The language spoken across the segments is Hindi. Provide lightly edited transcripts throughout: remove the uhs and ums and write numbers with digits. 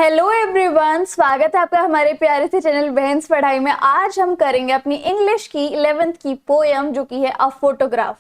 हेलो एवरीवन, स्वागत है आपका हमारे प्यारे से चैनल बहन्स पढ़ाई में। आज हम करेंगे अपनी इंग्लिश की 11th की पोयम जो कि है अ फोटोग्राफ।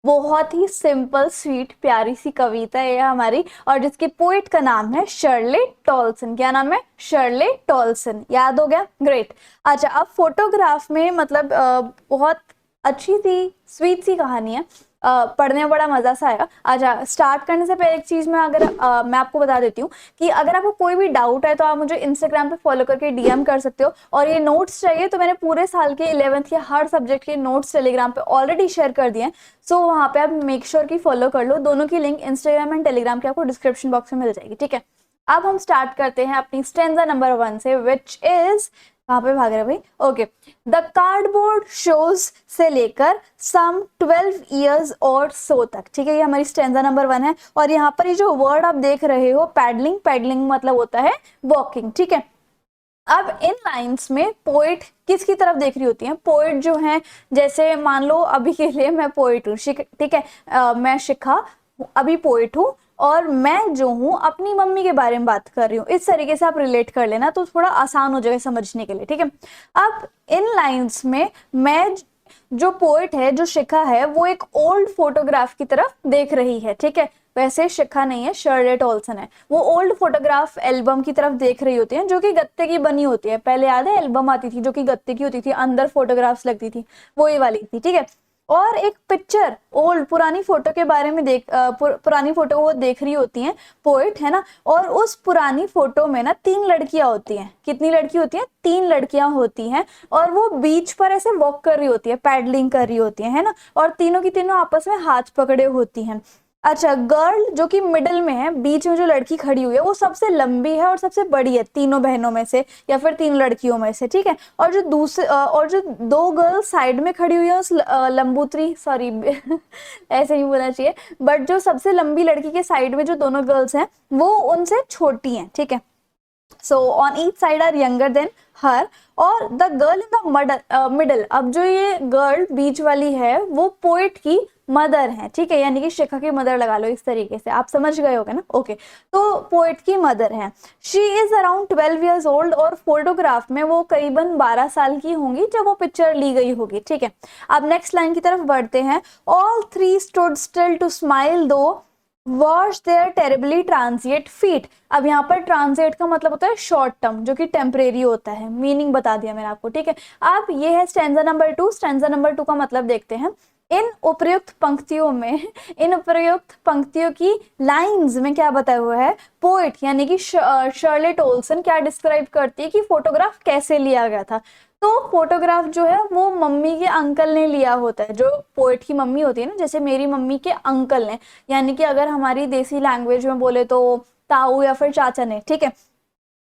बहुत ही सिंपल स्वीट प्यारी सी कविता है हमारी, और जिसके पोइट का नाम है शर्ले टॉलसन। क्या नाम है? शर्ले टॉलसन। याद हो गया? ग्रेट। अच्छा, अब फोटोग्राफ में मतलब बहुत अच्छी सी स्वीट सी कहानी है। पढ़ने में बड़ा मजा सा आएगा। अच्छा, स्टार्ट करने से पहले एक चीज में अगर मैं आपको बता देती हूँ कि अगर आपको कोई भी डाउट है तो आप मुझे इंस्टाग्राम पे फॉलो करके डीएम कर सकते हो। और ये नोट्स चाहिए तो मैंने पूरे साल के 11th के हर सब्जेक्ट के नोट्स टेलीग्राम पे ऑलरेडी शेयर कर दिए हैं। सो वहाँ पे आप मेक श्योर की फॉलो कर लो। दोनों की लिंक इंस्टाग्राम एंड टेलीग्राम के आपको डिस्क्रिप्शन बॉक्स में मिल जाएगी। ठीक है, अब हम स्टार्ट करते हैं अपनी स्टेंजा नंबर 1 से, विच इज कहाँ पे भाग रहे भाई? ओके, द कार्डबोर्ड शोज से लेकर सम 12 ईयर्स और सो तक। ठीक है, ये हमारी स्टेंजा नंबर 1 है। और यहाँ पर ये जो वर्ड आप देख रहे हो पैडलिंग, पैडलिंग मतलब होता है वॉकिंग। ठीक है, अब इन लाइंस में पोएट किसकी तरफ देख रही होती है? पोएट जो है, जैसे मान लो अभी के लिए मैं पोएट हूँ, ठीक है, मैं शिखा अभी पोएट हूँ और मैं जो हूँ अपनी मम्मी के बारे में बात कर रही हूँ। इस तरीके से आप रिलेट कर लेना तो थोड़ा आसान हो जाएगा समझने के लिए। ठीक है, अब इन लाइंस में मैं जो पोएट है, जो शिखा है, वो एक ओल्ड फोटोग्राफ की तरफ देख रही है। ठीक है, वैसे शिखा नहीं है, शर्ले टॉलसन है। वो ओल्ड फोटोग्राफ एल्बम की तरफ देख रही होती है जो कि गत्ते की बनी होती है। पहले याद है एल्बम आती थी जो कि गत्ते की होती थी, अंदर फोटोग्राफ्स लगती थी, वो ये वाली थी। ठीक है, और एक पिक्चर ओल्ड पुरानी फोटो के बारे में पुरानी फोटो वो देख रही होती हैं पोएट, है ना। और उस पुरानी फोटो में ना 3 लड़कियां होती हैं। कितनी लड़की होती हैं? 3 लड़कियां होती हैं। और वो बीच पर ऐसे वॉक कर रही होती है, पैडलिंग कर रही होती है ना। और तीनों की तीनों आपस में हाथ पकड़े होती हैं। अच्छा, गर्ल जो कि मिडिल में है, बीच में जो लड़की खड़ी हुई है वो सबसे लंबी है और सबसे बड़ी है तीनों बहनों में से या फिर 3 लड़कियों में से। ठीक है, और जो 2 गर्ल साइड में खड़ी हुई है उस लंबूत्री, सॉरी ऐसे ही बोलना चाहिए, बट जो सबसे लंबी लड़की के साइड में जो दोनों गर्ल्स हैं वो उनसे छोटी हैं। ठीक है, so on each side are younger than her. और the girl in the middle, अब जो ये गर्ल बीच वाली है वो पोएट की मदर है। ठीक है, यानी कि शिखा की मदर लगा लो, इस तरीके से आप समझ गए होगे ना। ओके, तो पोएट की मदर है। She is around 12 years old, और फोटोग्राफ में वो करीबन 12 साल की होंगी जब वो पिक्चर ली गई होगी। ठीक है, अब नेक्स्ट लाइन की तरफ बढ़ते हैं। All three stood still to smile though wash their terribly transient feet. अब यहाँ पर ट्रांजिएट का मतलब होता है शॉर्ट टर्म, जो कि टेम्परेरी होता है। मीनिंग बता दिया मैंने आपको। ठीक है, अब ये है स्टैंजा नंबर 2। स्टैंजा नंबर 2 का मतलब देखते हैं। इन उपर्युक्त पंक्तियों में इन उपर्युक्त पंक्तियों की लाइंस में क्या बताया हुआ है? पोएट यानी कि शर्ले टॉलसन क्या डिस्क्राइब करती है कि फोटोग्राफ कैसे लिया गया था। तो फोटोग्राफ जो है वो मम्मी के अंकल ने लिया होता है। जो पोएट की मम्मी होती है ना, जैसे मेरी मम्मी के अंकल ने, यानी कि अगर हमारी देसी लैंग्वेज में बोले तो ताऊ या फिर चाचा ने, ठीक है,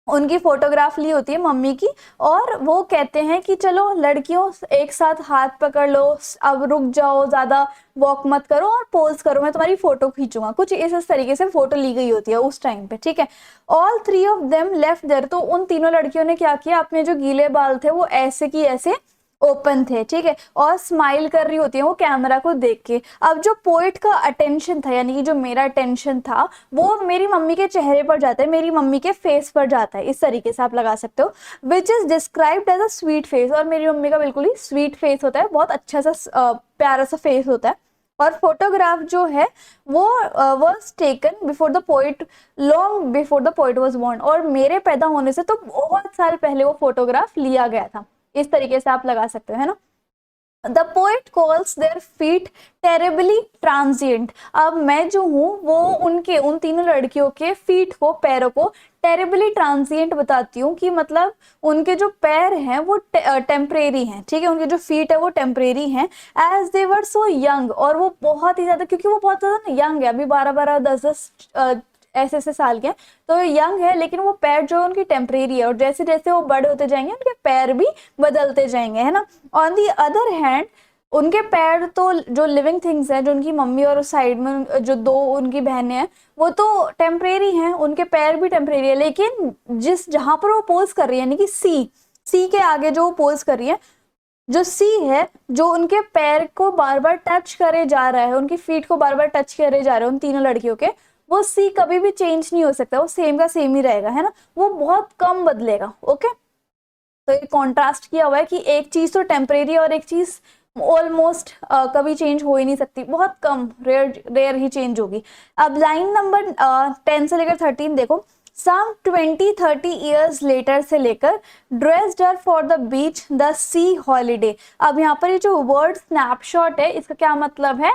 उनकी फोटोग्राफ ली होती है मम्मी की। और वो कहते हैं कि चलो लड़कियों एक साथ हाथ पकड़ लो, अब रुक जाओ, ज्यादा वॉक मत करो और पोज करो, मैं तुम्हारी फोटो खींचूंगा। कुछ इस तरीके से फोटो ली गई होती है उस टाइम पे। ठीक है, all three of them left there, तो उन तीनों लड़कियों ने क्या किया? अपने जो गीले बाल थे वो ऐसे की ऐसे ओपन थे। ठीक है, और स्माइल कर रही होती है वो कैमरा को देख के। अब जो पोएट का अटेंशन था, यानी कि जो मेरा अटेंशन था, वो मेरी मम्मी के चेहरे पर जाता है, मेरी मम्मी के फेस पर जाता है। इस तरीके से आप लगा सकते हो, which is described as a sweet face. और मेरी मम्मी का बिल्कुल ही स्वीट फेस होता है, बहुत अच्छा सा प्यारा सा फेस होता है। और फोटोग्राफ जो है वो was taken before the poet, long before the poet was born. और मेरे पैदा होने से तो बहुत साल पहले वो फोटोग्राफ लिया गया था। इस तरीके से आप लगा सकते हो, है ना। The poet calls their feet terribly transient. अब मैं जो हूँ वो उन तीनों लड़कियों के फीट को, पैरों को टेरेबली ट्रांजिएंट बताती हूँ कि मतलब उनके जो पैर हैं वो टेम्परेरी हैं। ठीक है, उनके जो फीट है वो टेम्परेरी हैं। As they were so young, और वो बहुत ही ज्यादा, क्योंकि वो बहुत ज्यादा यंग है, अभी 12-12 10-10 ऐसे ऐसे साल के हैं, तो यंग है, लेकिन वो पैर जो है उनकी टेम्परेरी है। और जैसे जैसे वो बड़े होते जाएंगे उनके पैर भी बदलते जाएंगे, है ना। ऑन दी अदर हैंड, उनके पैर तो जो लिविंग थिंग्स हैं, जो उनकी मम्मी और साइड में जो 2 उनकी बहनें हैं, वो तो टेम्परेरी हैं, उनके पैर भी टेम्परेरी है। लेकिन जहां पर वो पोज कर रही है, यानी कि सी के आगे जो वो पोज कर रही है, जो सी है, जो उनके पैर को बार बार टच करे जा रहा है, उनकी फीट को बार बार टच करे जा रहे हैं उन तीनों लड़कियों के, वो सी कभी भी चेंज नहीं हो सकता, वो सेम का सेम ही रहेगा, है ना, वो बहुत कम बदलेगा। ओके, तो ये कॉन्ट्रास्ट किया हुआ है कि एक चीज तो टेम्परेरी और एक चीज ऑलमोस्ट कभी चेंज हो ही नहीं सकती, बहुत कम, रेयर रेयर ही चेंज होगी। अब लाइन नंबर 10 से लेकर 13 देखो, सम 20-30 ईयर्स लेटर से लेकर dressed her for the beach the C holiday. अब यहाँ पर ये जो वर्ड स्नैपशॉट है इसका क्या मतलब है,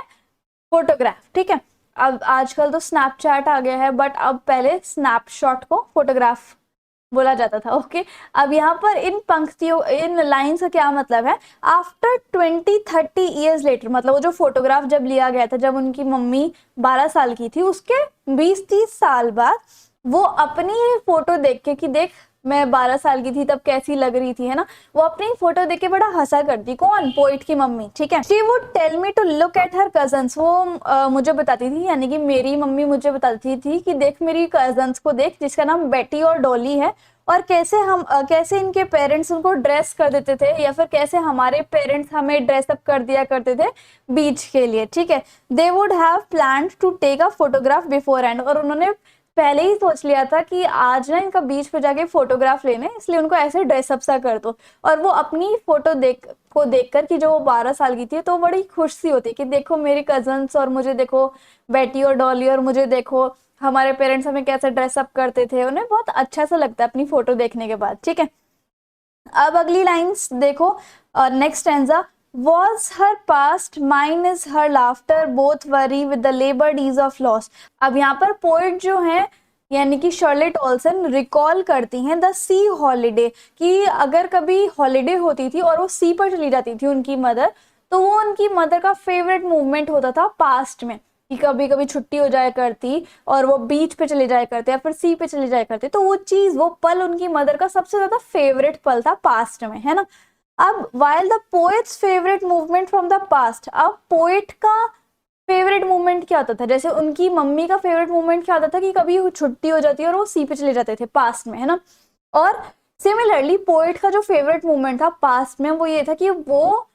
फोटोग्राफ, ठीक है। अब आजकल तो स्नैपचैट आ गया है, बट अब पहले स्नैपशॉट को फोटोग्राफ बोला जाता था। ओके, अब यहाँ पर इन पंक्तियों, इन लाइन्स का क्या मतलब है, आफ्टर 20-30 ईयर्स लेटर, मतलब वो जो फोटोग्राफ जब लिया गया था, जब उनकी मम्मी 12 साल की थी, उसके 20-30 साल बाद वो अपनी फोटो देख के कि देख मैं 12 साल की थी तब कैसी लग रही थी, है ना, वो अपनी फोटो देख के बड़ा हंसा करती। कौन, पोइट की मम्मी, ठीक है। She would tell me to look at her cousins, वो मुझे बताती थी, यानी कि मेरी मम्मी मुझे बताती थी कि देख मेरी कजन्स को देख, जिसका नाम बेटी और डॉली है, और कैसे हम कैसे इनके पेरेंट्स उनको ड्रेस कर देते थे, या फिर कैसे हमारे पेरेंट्स हमें ड्रेसअप कर दिया करते थे बीच के लिए, ठीक है। They would have planned to take a photograph beforehand, और उन्होंने पहले ही सोच लिया था कि आज ना इनका बीच पे जाके फोटोग्राफ लेने, इसलिए उनको ऐसे ड्रेसअप सा कर दो। और वो अपनी फोटो देखकर कि जो वो 12 साल की थी, तो वो बड़ी खुश सी होती कि देखो मेरी कजन्स, और मुझे देखो बेटी और डॉली, और मुझे देखो हमारे पेरेंट्स हमें कैसे ड्रेसअप करते थे। उन्हें बहुत अच्छा सा लगता है अपनी फोटो देखने के बाद, ठीक है। अब अगली लाइंस देखो, next stanza, was her past, mine is her laughter, both worry with the labored ease of loss। अब यहाँ पर पोइट जो है यानी कि शर्लेट ओल्सन रिकॉल करती हैं द सी हॉलीडे, कि अगर कभी हॉलीडे होती थी और वो सी पर चली जाती थी उनकी मदर, तो वो उनकी मदर का फेवरेट मूवमेंट होता था पास्ट में, कि कभी कभी छुट्टी हो जाया करती और वो बीच पे चले जाया करते या फिर सी पे चले जाया करते, तो वो चीज, वो पल उनकी मदर का सबसे ज्यादा फेवरेट पल था पास्ट में, है ना। अब while the poets favourite movement from the past, अब पोएट का फेवरेट मूवमेंट क्या होता था, जैसे उनकी मम्मी का फेवरेट मूवमेंट क्या होता था कि कभी छुट्टी हो जाती है और वो सी पे चले जाते थे पास्ट में, है ना। और सिमिलरली पोएट का जो फेवरेट मूवमेंट था पास्ट में, वो ये था कि वो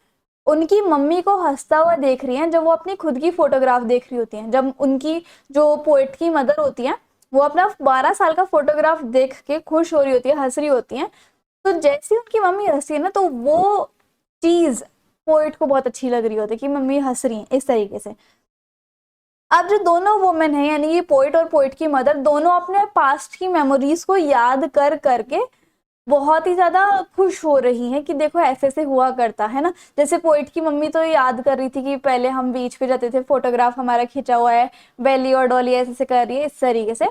उनकी मम्मी को हंसता हुआ देख रही हैं जब वो अपनी खुद की फोटोग्राफ देख रही होती हैं, जब उनकी जो पोएट की मदर होती है वो अपना 12 साल का फोटोग्राफ देख के खुश हो रही होती है, हंस रही होती हैं, तो जैसे उनकी मम्मी हंसी है ना, तो वो चीज पोएट को बहुत अच्छी लग रही होती है कि मम्मी हंस रही है इस तरीके से। अब जो दोनों वुमेन है, यानी ये पोएट और पोएट की मदर, दोनों अपने पास्ट की मेमोरीज को याद कर करके बहुत ही ज्यादा खुश हो रही हैं कि देखो ऐसे ऐसे हुआ करता है ना। जैसे पोइट की मम्मी तो याद कर रही थी कि पहले हम बीच पे जाते थे, फोटोग्राफ हमारा खिंचा हुआ है, बेली और डॉली ऐसे ऐसे कर रही है इस तरीके से।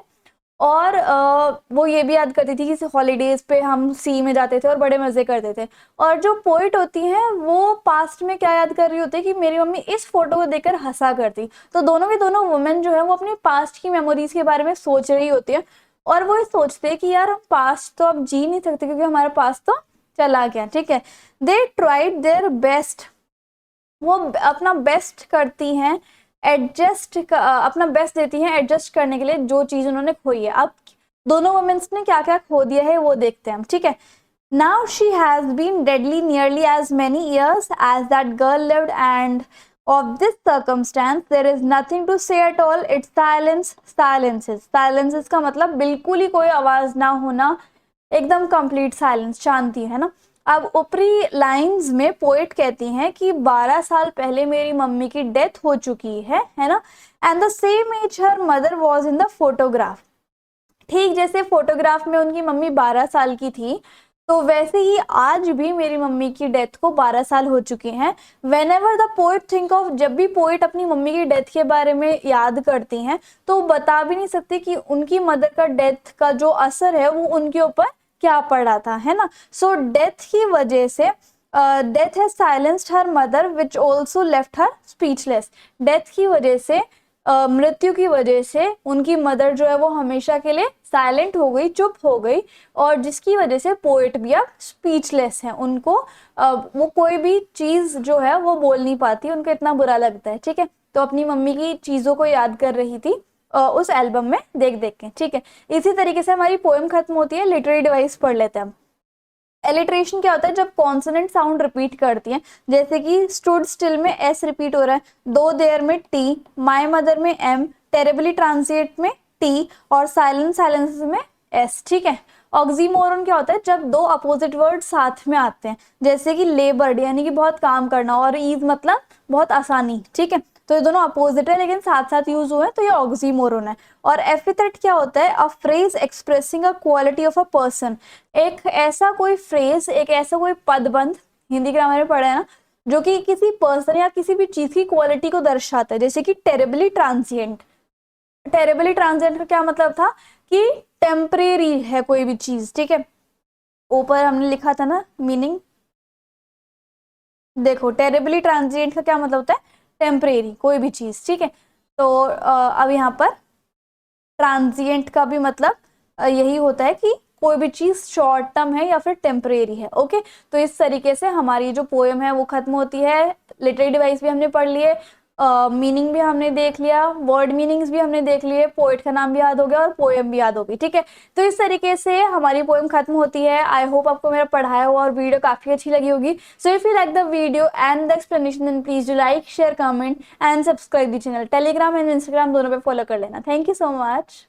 और वो ये भी याद करती थी कि हॉलीडेज पे हम सी में जाते थे और बड़े मजे करते थे। और जो पोइट होती हैं वो पास्ट में क्या याद कर रही होती है कि मेरी मम्मी इस फोटो को देखकर हंसा करती। तो दोनों के दोनों वुमेन जो है वो अपनी पास्ट की मेमोरीज के बारे में सोच रही होती है, और वो सोचते हैं कि यार हम पास्ट तो अब जी नहीं सकते क्योंकि हमारा पास्ट तो चला गया, ठीक है। दे ट्राइड देयर बेस्ट, वो अपना बेस्ट करती हैं, एडजस्ट अपना बेस्ट देती हैं एडजस्ट करने के लिए जो चीज उन्होंने खोई है। अब दोनों वुमेन्स ने क्या क्या खो दिया है वो देखते हैं हम, ठीक है। Now she has been deadly nearly as many years as that girl lived, and of this circumstance there is nothing to say at all, it's silence, silences का मतलब बिल्कुल ही कोई आवाज ना होना, एकदम कंप्लीट साइलेंस, शांति, है ना। अब ऊपरी लाइंस में पोएट कहती हैं कि 12 साल पहले मेरी मम्मी की डेथ हो चुकी है ना, and the same as her mother was in the photograph, ठीक जैसे फोटोग्राफ में उनकी मम्मी 12 साल की थी, तो वैसे ही आज भी मेरी मम्मी की डेथ को 12 साल हो चुके हैं। When ever the poet think of, जब भी पोइट अपनी मम्मी की डेथ के बारे में याद करती हैं तो बता भी नहीं सकती कि उनकी मदर का डेथ का जो असर है वो उनके ऊपर क्या पड़ा था, है ना। सो डेथ की वजह से death has silenced her mother which also left her speechless, death की वजह से मृत्यु की वजह से उनकी मदर जो है वो हमेशा के लिए साइलेंट हो गई, चुप हो गई, और जिसकी वजह से पोएट भी अब स्पीचलेस है, उनको वो कोई भी चीज जो है वो बोल नहीं पाती, उनको इतना बुरा लगता है, ठीक है। तो अपनी मम्मी की चीजों को याद कर रही थी उस एल्बम में देख देख के, ठीक है। इसी तरीके से हमारी पोएम खत्म होती है। लिटरेरी डिवाइस पढ़ लेते हैं हम। एलिट्रेशन क्या होता है, जब कॉन्सोनेंट साउंड रिपीट करती हैं, जैसे कि स्टूड स्टिल में एस रिपीट हो रहा है, दो देयर में टी, माय मदर में एम, टेरेबली ट्रांजिएट में टी और साइलेंट साइलेंस में एस, ठीक है। ऑक्सीमोरन क्या होता है, जब दो अपोजिट वर्ड साथ में आते हैं, जैसे कि लेबर्ड यानी कि बहुत काम करना, और ईज मतलब बहुत आसानी, ठीक है। तो ये दोनों अपोजिट है लेकिन साथ साथ यूज हुए हैं, तो ये ऑक्सीमोरन है। और एपिथेट क्या होता है, a phrase expressing a quality of a person, एक ऐसा कोई फ्रेज, एक ऐसा कोई पदबंध, हिंदी ग्रामर में पढ़े हैं ना, जो कि किसी पर्सन या किसी भी चीज की क्वालिटी को दर्शाता है, जैसे कि टेरेबली ट्रांसिएंट। टेरेबली ट्रांसिएंट का क्या मतलब था कि टेम्परेरी है कोई भी चीज, ठीक है। ऊपर हमने लिखा था ना मीनिंग, देखो टेरेबली ट्रांसिएंट का क्या मतलब होता है, टेम्परेरी कोई भी चीज, ठीक है। तो अब यहाँ पर ट्रांजिएंट का भी मतलब यही होता है कि कोई भी चीज शॉर्ट टर्म है या फिर टेम्परेरी है, ओके। तो इस तरीके से हमारी जो पोएम है वो खत्म होती है। लिटरेरी डिवाइस भी हमने पढ़ लिए, मीनिंग भी हमने देख लिया, वर्ड मीनिंग्स भी हमने देख लिए, पोएट का नाम भी याद हो गया और पोएम भी याद हो गई, ठीक है। तो इस तरीके से हमारी पोएम खत्म होती है। आई होप आपको मेरा पढ़ाया हुआ और वीडियो काफी अच्छी लगी होगी। So if you like the video and the explanation then please do like, share, comment and subscribe the channel. Telegram and Instagram दोनों पे फॉलो कर लेना। Thank you so much.